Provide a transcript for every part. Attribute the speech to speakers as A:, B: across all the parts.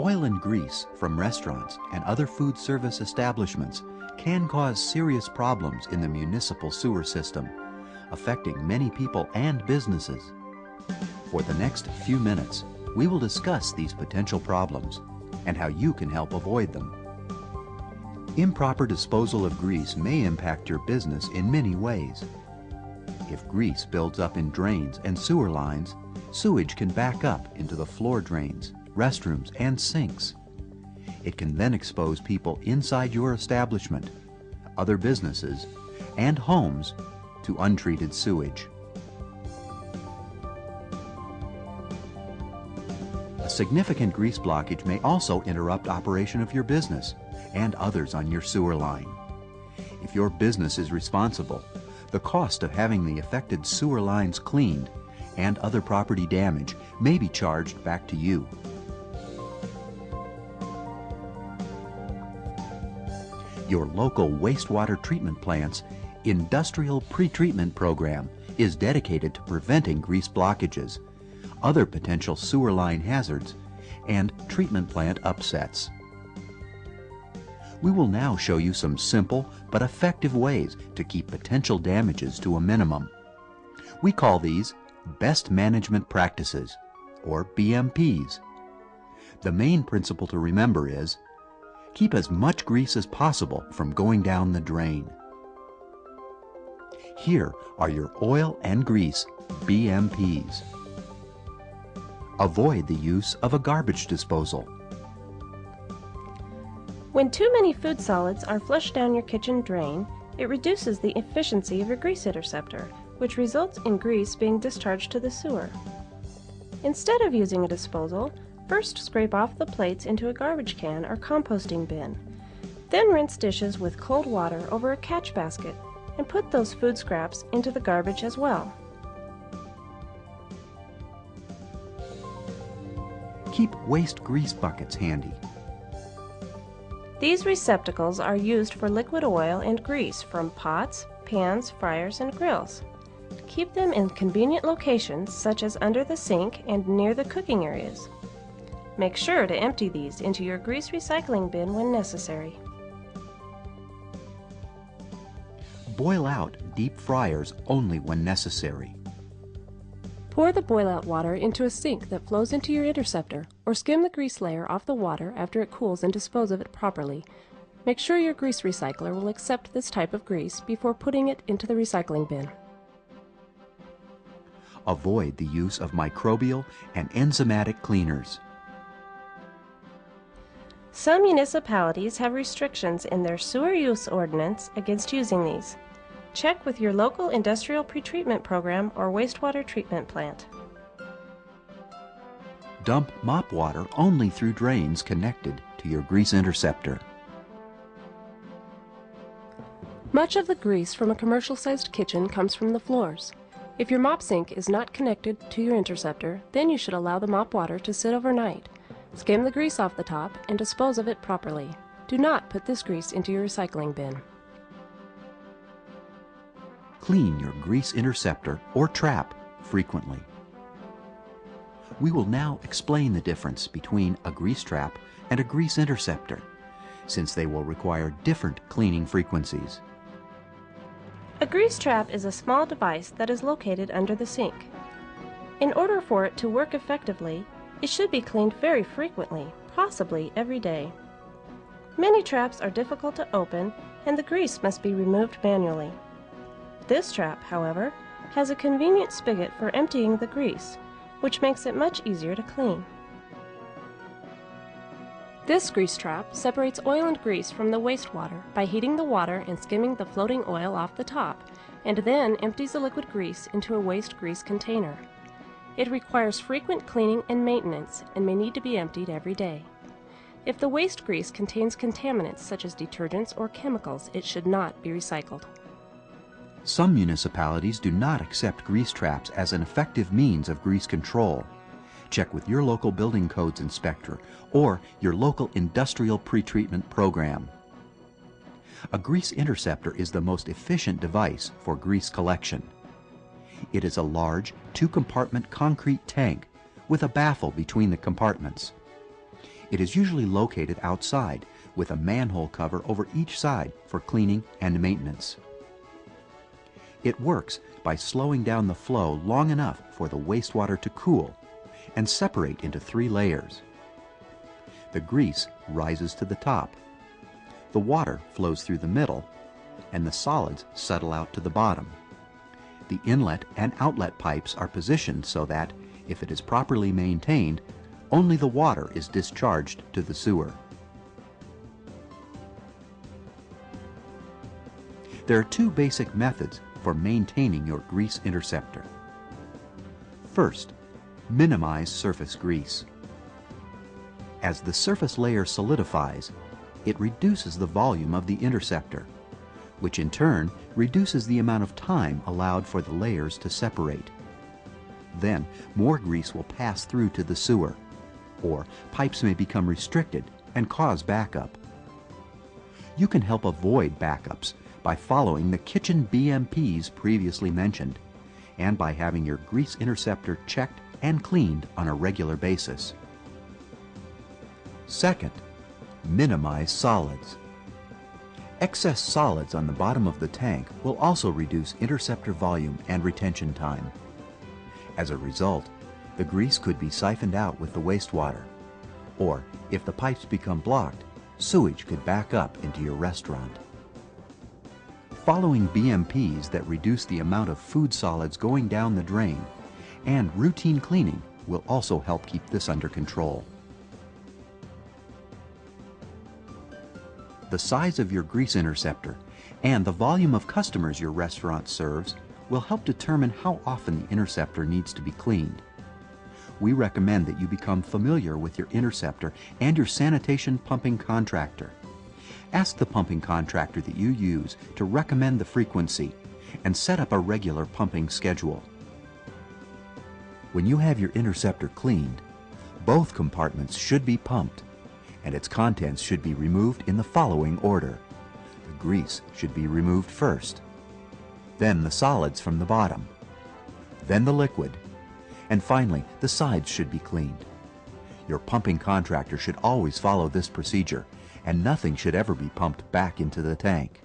A: Oil and grease from restaurants and other food service establishments can cause serious problems in the municipal sewer system, affecting many people and businesses. For the next few minutes, we will discuss these potential problems and how you can help avoid them. Improper disposal of grease may impact your business in many ways. If grease builds up in drains and sewer lines, sewage can back up into the floor drains, restrooms, and sinks. It can then expose people inside your establishment, other businesses, and homes to untreated sewage. A significant grease blockage may also interrupt operation of your business and others on your sewer line. If your business is responsible, the cost of having the affected sewer lines cleaned and other property damage may be charged back to you. Your local wastewater treatment plant's industrial pretreatment program is dedicated to preventing grease blockages, other potential sewer line hazards, and treatment plant upsets. We will now show you some simple but effective ways to keep potential damages to a minimum. We call these Best Management Practices, or BMPs. The main principle to remember is, keep as much grease as possible from going down the drain. Here are your oil and grease BMPs. Avoid the use of a garbage disposal.
B: When too many food solids are flushed down your kitchen drain, it reduces the efficiency of your grease interceptor, which results in grease being discharged to the sewer. Instead of using a disposal, first scrape off the plates into a garbage can or composting bin. Then rinse dishes with cold water over a catch basket and put those food scraps into the garbage as well.
A: Keep waste grease buckets handy.
B: These receptacles are used for liquid oil and grease from pots, pans, fryers, and grills. Keep them in convenient locations such as under the sink and near the cooking areas. Make sure to empty these into your grease recycling bin when necessary.
A: Boil out deep fryers only when necessary.
C: Pour the boil-out water into a sink that flows into your interceptor, or skim the grease layer off the water after it cools and dispose of it properly. Make sure your grease recycler will accept this type of grease before putting it into the recycling bin.
A: Avoid the use of microbial and enzymatic cleaners.
B: Some municipalities have restrictions in their sewer use ordinance against using these. Check with your local industrial pretreatment program or wastewater treatment plant.
A: Dump mop water only through drains connected to your grease interceptor.
C: Much of the grease from a commercial-sized kitchen comes from the floors. If your mop sink is not connected to your interceptor, then you should allow the mop water to sit overnight. Skim the grease off the top and dispose of it properly. Do not put this grease into your recycling bin.
A: Clean your grease interceptor or trap frequently. We will now explain the difference between a grease trap and a grease interceptor, since they will require different cleaning frequencies.
B: A grease trap is a small device that is located under the sink. In order for it to work effectively, it should be cleaned very frequently, possibly every day. Many traps are difficult to open and the grease must be removed manually. This trap, however, has a convenient spigot for emptying the grease, which makes it much easier to clean.
C: This grease trap separates oil and grease from the wastewater by heating the water and skimming the floating oil off the top, and then empties the liquid grease into a waste grease container. It requires frequent cleaning and maintenance and may need to be emptied every day. If the waste grease contains contaminants such as detergents or chemicals, it should not be recycled.
A: Some municipalities do not accept grease traps as an effective means of grease control. Check with your local building codes inspector or your local industrial pretreatment program. A grease interceptor is the most efficient device for grease collection. It is a large, two-compartment concrete tank with a baffle between the compartments. It is usually located outside with a manhole cover over each side for cleaning and maintenance. It works by slowing down the flow long enough for the wastewater to cool and separate into 3 layers. The grease rises to the top, the water flows through the middle, and the solids settle out to the bottom. The inlet and outlet pipes are positioned so that, if it is properly maintained, only the water is discharged to the sewer. There are 2 basic methods for maintaining your grease interceptor. First, minimize surface grease. As the surface layer solidifies, it reduces the volume of the interceptor, which in turn reduces the amount of time allowed for the layers to separate. Then, more grease will pass through to the sewer, or pipes may become restricted and cause backup. You can help avoid backups by following the kitchen BMPs previously mentioned, and by having your grease interceptor checked and cleaned on a regular basis. Second, minimize solids. Excess solids on the bottom of the tank will also reduce interceptor volume and retention time. As a result, the grease could be siphoned out with the wastewater, or if the pipes become blocked, sewage could back up into your restaurant. Following BMPs that reduce the amount of food solids going down the drain and routine cleaning will also help keep this under control. The size of your grease interceptor and the volume of customers your restaurant serves will help determine how often the interceptor needs to be cleaned. We recommend that you become familiar with your interceptor and your sanitation pumping contractor. Ask the pumping contractor that you use to recommend the frequency and set up a regular pumping schedule. When you have your interceptor cleaned, both compartments should be pumped, and its contents should be removed in the following order. The grease should be removed first, then the solids from the bottom, then the liquid, and finally the sides should be cleaned. Your pumping contractor should always follow this procedure, and nothing should ever be pumped back into the tank.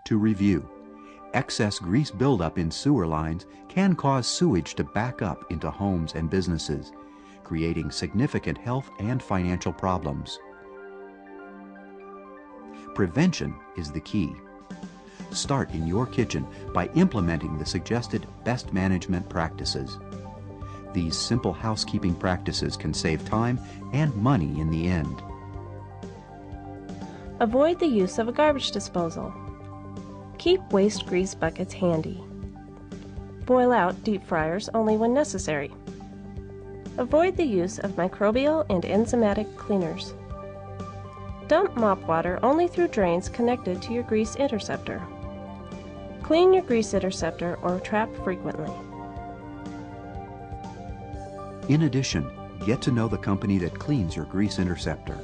A: To review, excess grease buildup in sewer lines can cause sewage to back up into homes and businesses, creating significant health and financial problems. Prevention is the key. Start in your kitchen by implementing the suggested best management practices. These simple housekeeping practices can save time and money in the end.
B: Avoid the use of a garbage disposal. Keep waste grease buckets handy. Boil out deep fryers only when necessary. Avoid the use of microbial and enzymatic cleaners. Dump mop water only through drains connected to your grease interceptor. Clean your grease interceptor or trap frequently.
A: In addition, get to know the company that cleans your grease interceptor.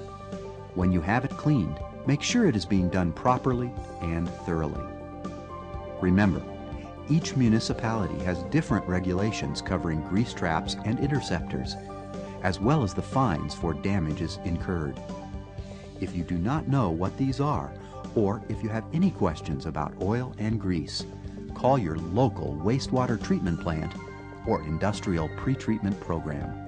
A: When you have it cleaned, make sure it is being done properly and thoroughly. Remember, each municipality has different regulations covering grease traps and interceptors, as well as the fines for damages incurred. If you do not know what these are, or if you have any questions about oil and grease, call your local wastewater treatment plant or industrial pretreatment program.